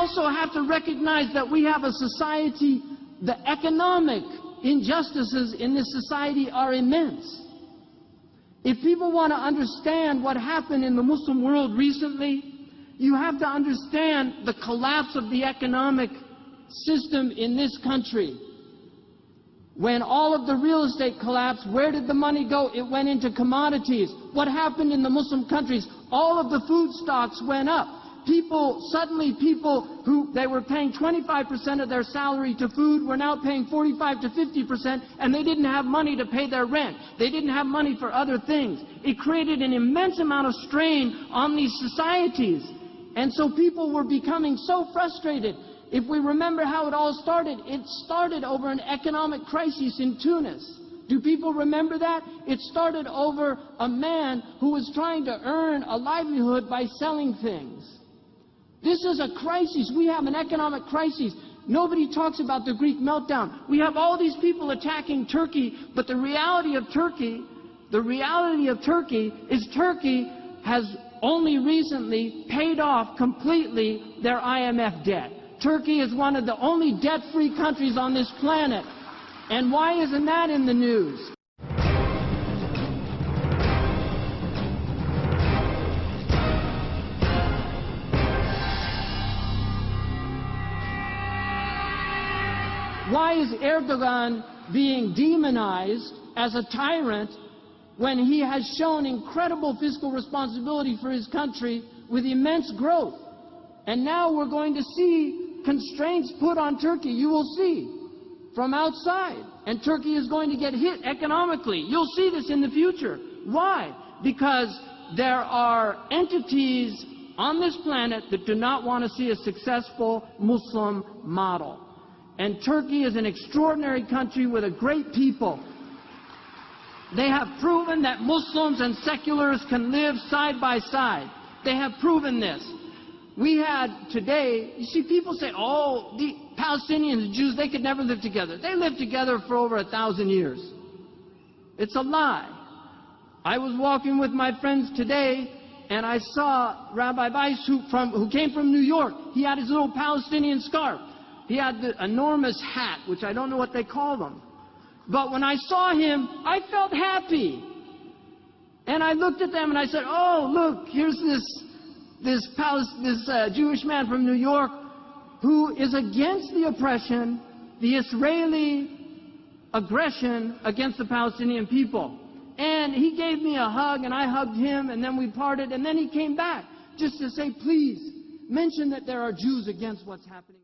also have to recognize that we have a society, the economic injustices in this society are immense. If people want to understand what happened in the Muslim world recently, you have to understand the collapse of the economic system in this country. When all of the real estate collapsed, where did the money go? It went into commodities. What happened in the Muslim countries? All of the food stocks went up. Suddenly people who they were paying 25% of their salary to food were now paying 45 to 50%, and they didn't have money to pay their rent. They didn't have money for other things. It created an immense amount of strain on these societies. And so people were becoming so frustrated. If we remember how it all started over an economic crisis in Tunis. Do people remember that? It started over a man who was trying to earn a livelihood by selling things. This is a crisis. We have an economic crisis. Nobody talks about the Greek meltdown. We have all these people attacking Turkey, but the reality of Turkey is Turkey has only recently paid off completely their IMF debt. Turkey is one of the only debt-free countries on this planet. And why isn't that in the news? Why is Erdogan being demonized as a tyrant when he has shown incredible fiscal responsibility for his country with immense growth? And now we're going to see constraints put on Turkey. You will see from outside. And Turkey is going to get hit economically. You'll see this in the future. Why? Because there are entities on this planet that do not want to see a successful Muslim model. And Turkey is an extraordinary country with a great people. They have proven that Muslims and seculars can live side by side. They have proven this. We had today, you see, people say, oh, the Palestinians and Jews, they could never live together. They lived together for over 1,000 years. It's a lie. I was walking with my friends today, and I saw Rabbi Weiss, who came from New York. He had his little Palestinian scarf. He had the enormous hat, which I don't know what they call them. But when I saw him, I felt happy. And I looked at them and I said, oh, look, here's this Jewish man from New York who is against the oppression, the Israeli aggression against the Palestinian people. And he gave me a hug, and I hugged him, and then we parted, and then he came back just to say, please, mention that there are Jews against what's happening.